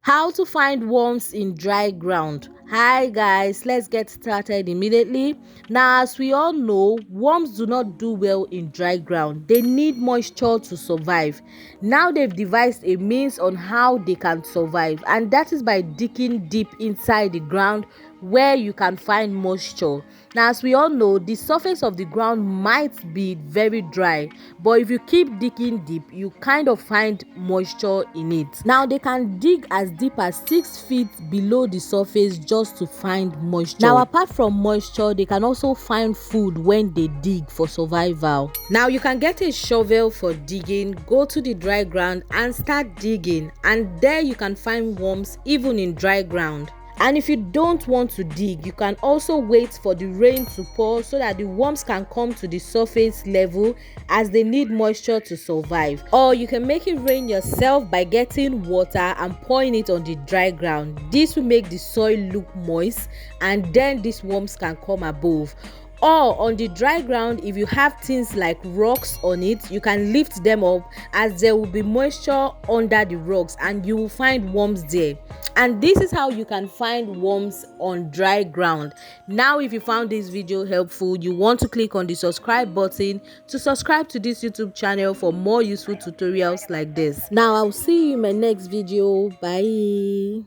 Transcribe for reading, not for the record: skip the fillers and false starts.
How to find worms in dry ground. Hi guys, let's get started immediately. Now, as we all know, worms do not do well in dry ground. They need moisture to survive. Now they've devised a means on how they can survive, and that is by digging deep inside the ground where you can find moisture. Now, as we all know, the surface of the ground might be very dry, but if you keep digging deep, you kind of find moisture in it. Now, they can dig as deep as 6 feet below the surface just to find moisture. Now, apart from moisture, they can also find food when they dig for survival. Now, you can get a shovel for digging, go to the dry ground and start digging, and there you can find worms even in dry ground. And if you don't want to dig, you can also wait for the rain to pour so that the worms can come to the surface level, as they need moisture to survive. Or you can make it rain yourself by getting water and pouring it on the dry ground. This will make the soil look moist, and then these worms can come above. Or on the dry ground, if you have things like rocks on it, you can lift them up, as there will be moisture under the rocks and you will find worms there. And this is how you can find worms on dry ground. Now, if you found this video helpful, you want to click on the subscribe button to subscribe to this YouTube channel for more useful tutorials like this. Now, I'll see you in my next video. Bye.